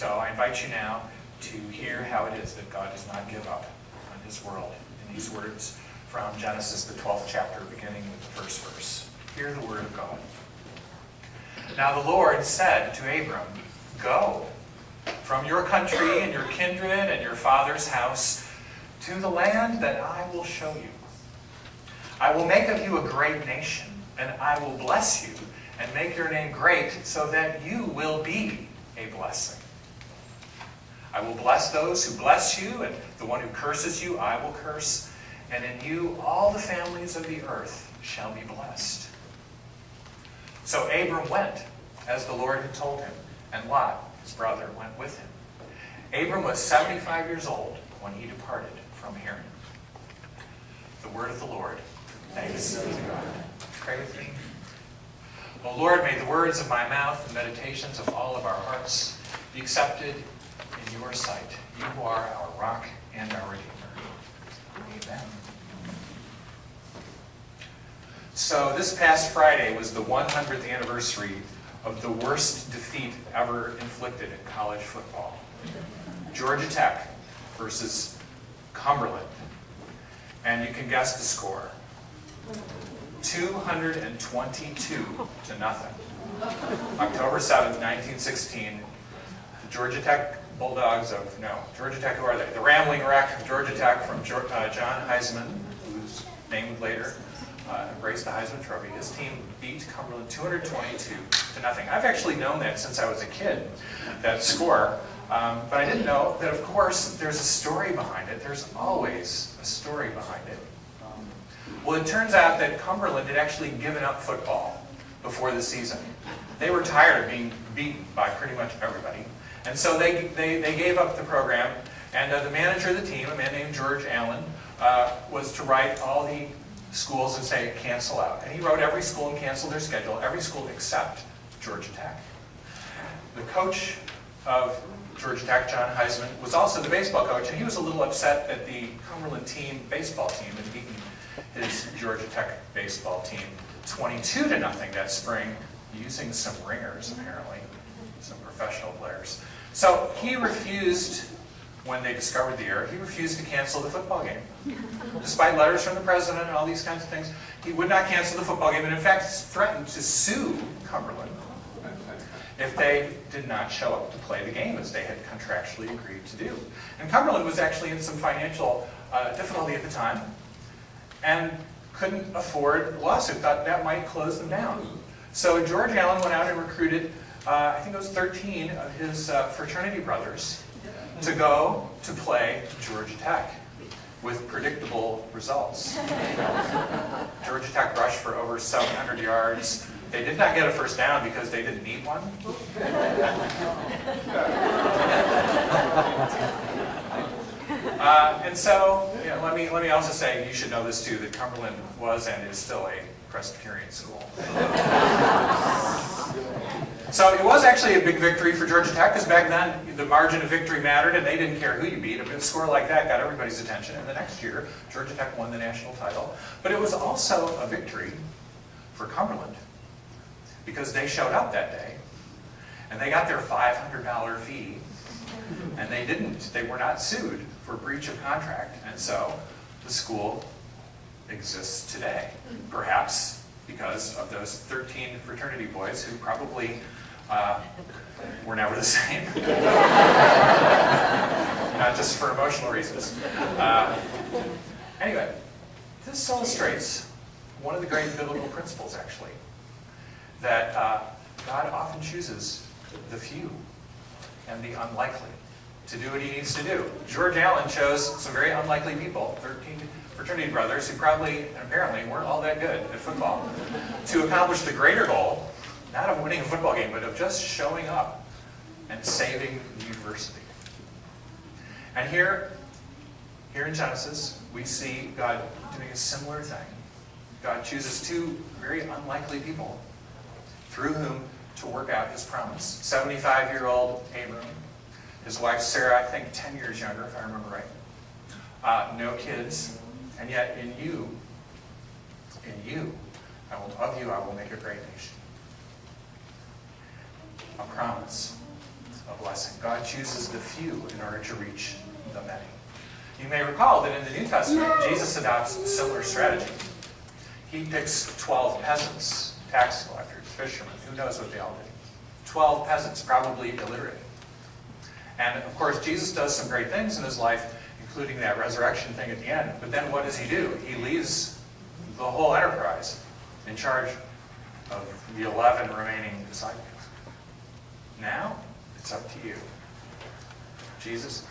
So I invite you now to hear how it is that God does not give up on his world in these words from Genesis, the 12th chapter, beginning with the first verse. Hear the word of God. Now the Lord said to Abram, "Go from your country and your kindred and your father's house to the land that I will show you. I will make of you a great nation, and I will bless you and make your name great so that you will be a blessing. I will bless those who bless you, and the one who curses you I will curse, and in you all the families of the earth shall be blessed." So Abram went, as the Lord had told him, and Lot, his brother, went with him. Abram was 75 years old when he departed from Haran. The word of the Lord. Thanks be to God. Pray with me. O Lord, may the words of my mouth and meditations of all of our hearts be accepted in your sight. You who are our rock and our Redeemer. Amen. So this past Friday was the 100th anniversary of the worst defeat ever inflicted in college football. Georgia Tech versus Cumberland. And you can guess the score. 222 to nothing. October 7th, 1916, the Georgia Tech Bulldogs of, Georgia Tech, who are they? The Rambling Wreck of Georgia Tech from John Heisman, whose name would later embrace the Heisman Trophy. His team beat Cumberland 222 to nothing. I've actually known that since I was a kid, that score. But I didn't know that, of course, there's a story behind it. There's always a story behind it. Well, it turns out that Cumberland had actually given up football before the season. They were tired of being beaten by pretty much everybody. And so they gave up the program. And the manager of the team, a man named George Allen, was to write all the schools and say, cancel out. And he wrote every school and canceled their schedule, every school except Georgia Tech. The coach of Georgia Tech, John Heisman, was also the baseball coach, and he was a little upset that the Cumberland baseball team had beaten his Georgia Tech baseball team 22 to nothing that spring, using some ringers, apparently, some professional players. So he refused, when they discovered the error, he refused to cancel the football game. Despite letters from the president and all these kinds of things, he would not cancel the football game, and in fact threatened to sue Cumberland if they did not show up to play the game as they had contractually agreed to do. And Cumberland was actually in some financial difficulty at the time and couldn't afford the lawsuit, thought that might close them down. So George Allen went out and recruited, I think it was 13 of his fraternity brothers to go to play Georgia Tech with predictable results. Georgia Tech rushed for over 700 yards. They did not get a first down because they didn't need one. And so, let me also say, you should know this too, that Cumberland was and is still a Presbyterian school. So it was actually a big victory for Georgia Tech, because back then the margin of victory mattered, and they didn't care who you beat. A score like that got everybody's attention, and the next year, Georgia Tech won the national title. But it was also a victory for Cumberland, because they showed up that day, and they got their $500 fee, and they were not sued for breach of contract, and so the school exists today, perhaps because of those 13 fraternity boys who probably were never the same. Not just for emotional reasons. Anyway, this illustrates one of the great biblical principles, actually, that God often chooses the few and the unlikely to do what he needs to do. George Allen chose some very unlikely people, 13 fraternity brothers who probably and apparently weren't all that good at football, to accomplish the greater goal, not of winning a football game, but of just showing up and saving the university. And here in Genesis, we see God doing a similar thing. God chooses two very unlikely people through whom to work out his promise. 75-year-old Abram, his wife Sarah, I think 10 years younger, if I remember right. No kids, and yet in you, of you I will make a great nation. A promise a blessing. God chooses the few in order to reach the many. You may recall that in the New Testament, Jesus adopts a similar strategy. He picks 12 peasants, tax collectors, fishermen, who knows what they all did. 12 peasants, probably illiterate. And of course, Jesus does some great things in his life, including that resurrection thing at the end. But then what does he do? He leaves the whole enterprise in charge of the 11 remaining disciples. Now, it's up to you. Jesus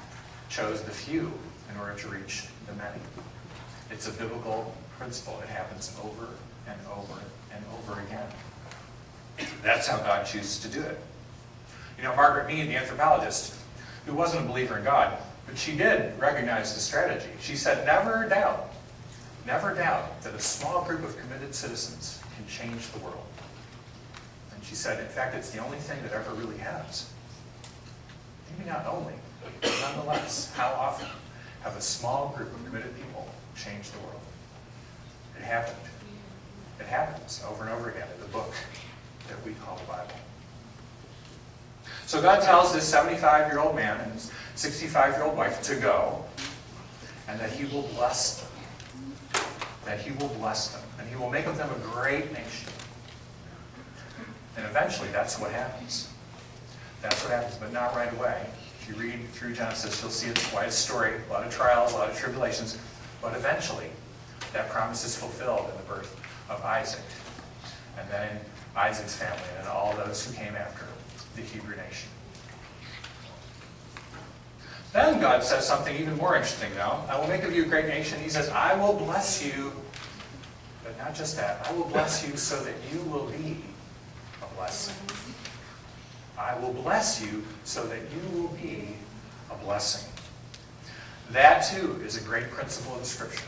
chose the few in order to reach the many. It's a biblical principle. It happens over and over and over again. That's how God chooses to do it. You know, Margaret Mead, the anthropologist, who wasn't a believer in God, but she did recognize the strategy. She said, never doubt that a small group of committed citizens can change the world. And she said, in fact, it's the only thing that ever really has. Maybe not only, but nonetheless, how often have a small group of committed people changed the world? It happened. It happens over and over again in the book that we call the Bible. So God tells this 75-year-old man and his 65-year-old wife to go, and that he will bless them. That he will bless them, and he will make of them a great nation. And eventually, that's what happens. That's what happens, but not right away. If you read through Genesis, you'll see it's quite a story, a lot of trials, a lot of tribulations, but eventually, that promise is fulfilled in the birth of Isaac, and then in Isaac's family, and all those who came after the Hebrew nation. Then God says something even more interesting, though. I will make of you a great nation. He says, I will bless you, but not just that. I will bless you so that you will be a blessing. I will bless you so that you will be a blessing. That, too, is a great principle of the Scripture.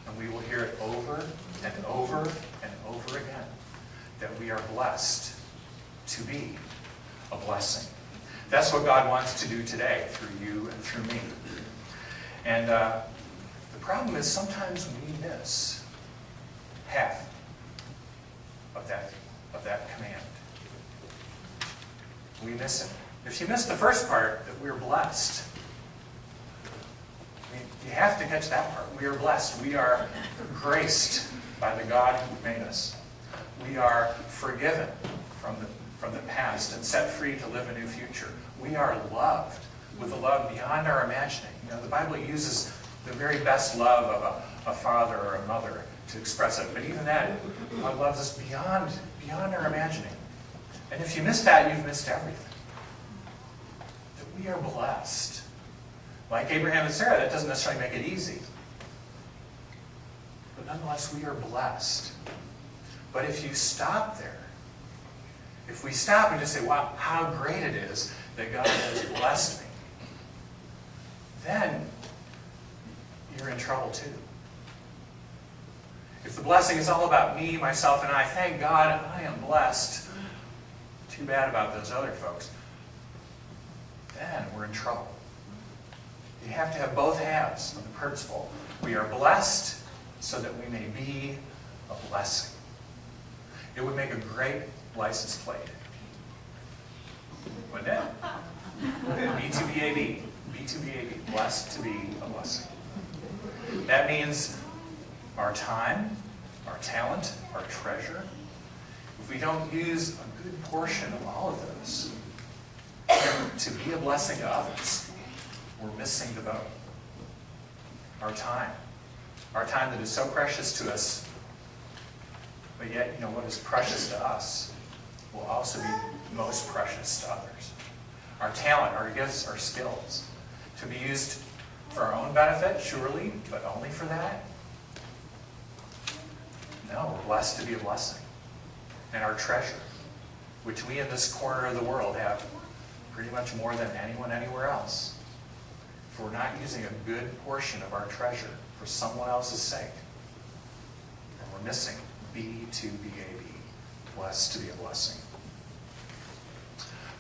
And we will hear it over and over and over again, that we are blessed to be a blessing. That's what God wants to do today through you and through me. And the problem is sometimes we miss half of that command. We miss it. If you miss the first part, that we're blessed, you have to catch that part. We are blessed. We are graced by the God who made us. We are forgiven from the past and set free to live a new future. We are loved with a love beyond our imagining. You know, the Bible uses the very best love of a father or a mother to express it. But even that, God loves us beyond our imagining. And if you miss that, you've missed everything. That we are blessed. Like Abraham and Sarah, that doesn't necessarily make it easy. But nonetheless, we are blessed. But if you stop there, if we stop and just say, wow, how great it is that God has blessed me, then you're in trouble too. If the blessing is all about me, myself, and I, thank God I am blessed. Too bad about those other folks. Then we're in trouble. You have to have both halves of the principle. We are blessed so that we may be a blessing. It would make a great license plate. Wouldn't it? B2BAB. B2BAB. Blessed to be a blessing. That means our time, our talent, our treasure. If we don't use a good portion of all of those to be a blessing to others, we're missing the boat. Our time that is so precious to us, but yet, you know, what is precious to us will also be most precious to others. Our talent, our gifts, our skills, to be used for our own benefit, surely, but only for that? No, we're blessed to be a blessing. And our treasure, which we in this corner of the world have pretty much more than anyone anywhere else. If we're not using a good portion of our treasure for someone else's sake, then we're missing B2BAB, blessed to be a blessing.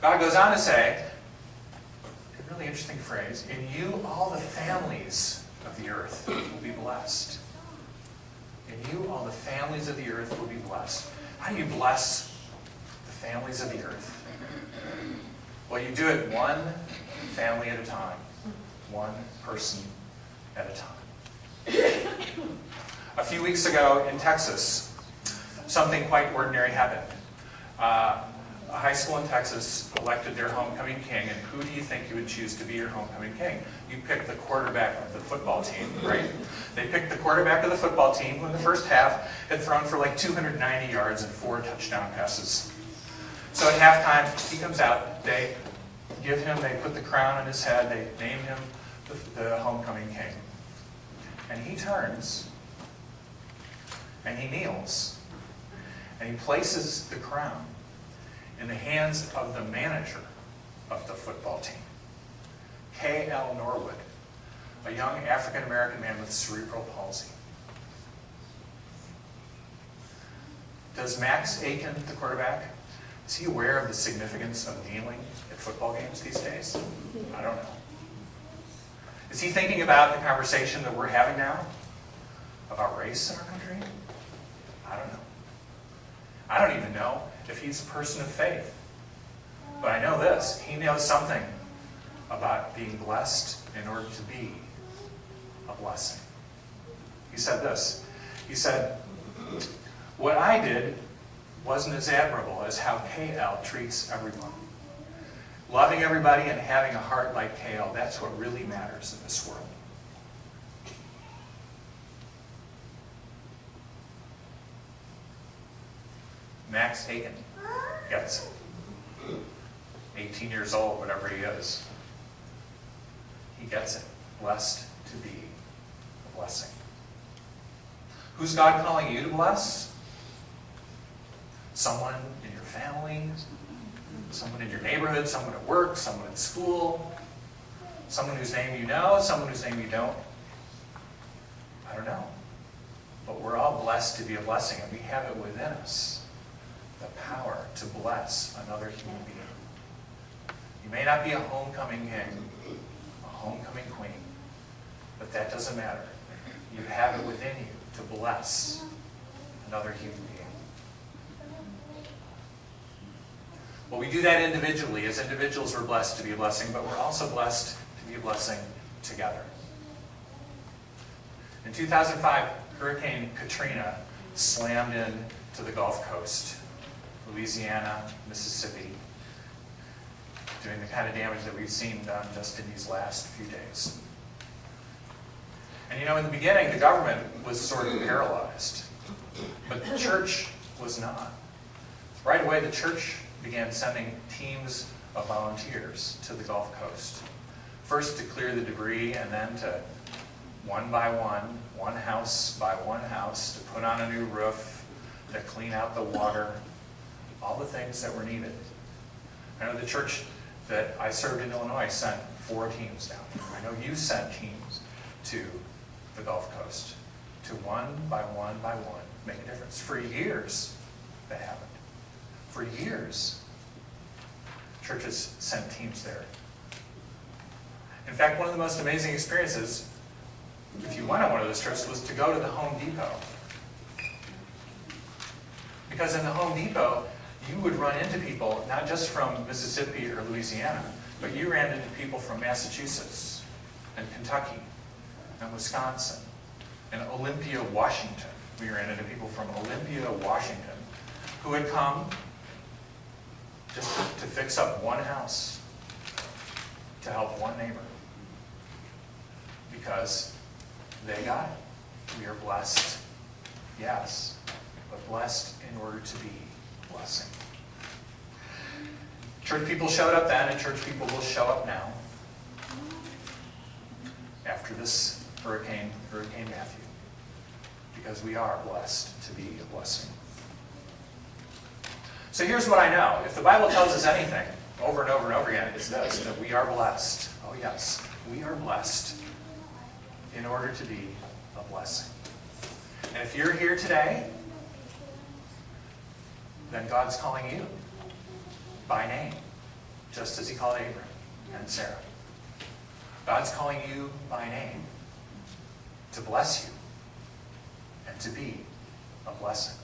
God goes on to say, a really interesting phrase, in you all the families of the earth will be blessed. In you all the families of the earth will be blessed. How do you bless the families of the earth? Well, you do it one family at a time, one person at a time. A few weeks ago in Texas, something quite ordinary happened. A high school in Texas elected their homecoming king, and who do you think you would choose to be your homecoming king? You pick the quarterback of the football team, right? They picked the quarterback of the football team who in the first half had thrown for like 290 yards and 4 touchdown passes. So at halftime, he comes out, they put the crown on his head, they name him the homecoming king. And he turns, and he kneels, and he places the crown in the hands of the manager of the football team, K.L. Norwood, a young African-American man with cerebral palsy. Does Max Aiken, the quarterback, is he aware of the significance of kneeling at football games these days? I don't know. Is he thinking about the conversation that we're having now about race in our country? I don't know. I don't even know if he's a person of faith. But I know this, he knows something about being blessed in order to be a blessing. He said this, he said, "What I did wasn't as admirable as how KL treats everyone. Loving everybody and having a heart like KL, that's what really matters in this world." Max Aiken gets it. 18 years old, whatever he is. He gets it. Blessed to be a blessing. Who's God calling you to bless? Someone in your family, someone in your neighborhood, someone at work, someone at school, someone whose name you know, someone whose name you don't. I don't know. But we're all blessed to be a blessing, and we have it within us. The power to bless another human being. You may not be a homecoming king, a homecoming queen, but that doesn't matter. You have it within you to bless another human being. Well, we do that individually. As individuals, we're blessed to be a blessing, but we're also blessed to be a blessing together. In 2005, Hurricane Katrina slammed into the Gulf Coast. Louisiana, Mississippi, doing the kind of damage that we've seen done just in these last few days. And you know, in the beginning, the government was sort of paralyzed, but the church was not. Right away, the church began sending teams of volunteers to the Gulf Coast. First to clear the debris, and then to, one by one house by one house, to put on a new roof, to clean out the water, all the things that were needed. I know the church that I served in Illinois sent 4 teams down. I know you sent teams to the Gulf Coast to one by one make a difference. For years, that happened. For years, churches sent teams there. In fact, one of the most amazing experiences, if you went on one of those trips, was to go to the Home Depot. Because in the Home Depot, you would run into people, not just from Mississippi or Louisiana, but you ran into people from Massachusetts and Kentucky and Wisconsin and Olympia, Washington. We ran into people from Olympia, Washington, who had come just to fix up one house, to help one neighbor, because they got it. We are blessed, yes, but blessed in order to be a blessing. Church people showed up then, and church people will show up now after this Hurricane Matthew, because we are blessed to be a blessing. So here's what I know. If the Bible tells us anything over and over and over again, it's this, that we are blessed. Oh yes, we are blessed in order to be a blessing. And if you're here today, then God's calling you by name, just as he called Abram and Sarah. God's calling you by name to bless you and to be a blessing.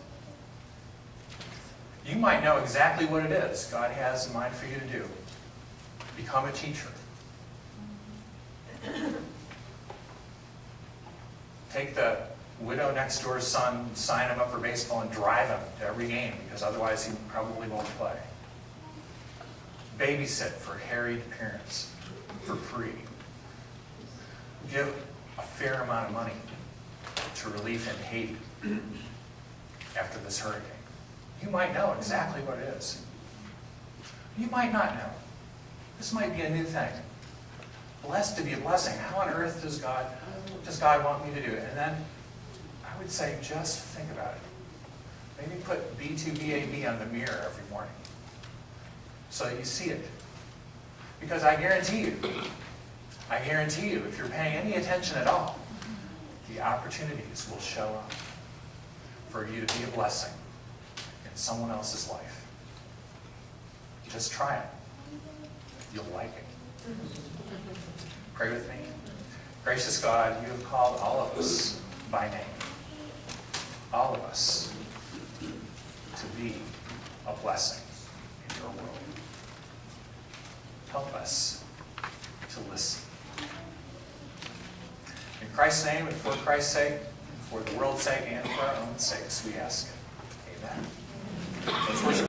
You might know exactly what it is God has in mind for you to do. Become a teacher. Take the widow next door's son, sign him up for baseball, and drive him to every game, because otherwise he probably won't play. Babysit for harried parents for free. Give a fair amount of money to relief in Haiti after this hurricane. You might know exactly what it is. You might not know. This might be a new thing. Blessed to be a blessing. How on earth does God want me to do it? And then I would say just think about it. Maybe put B2BAB on the mirror every morning so that you see it. Because I guarantee you, if you're paying any attention at all, the opportunities will show up for you to be a blessing in someone else's life. Just try it. You'll like it. Pray with me. Gracious God, you have called all of us by name. All of us to be a blessing in your world. Help us to listen. In Christ's name and for Christ's sake, and for the world's sake and for our own sakes, we ask it. Amen. Let's worship.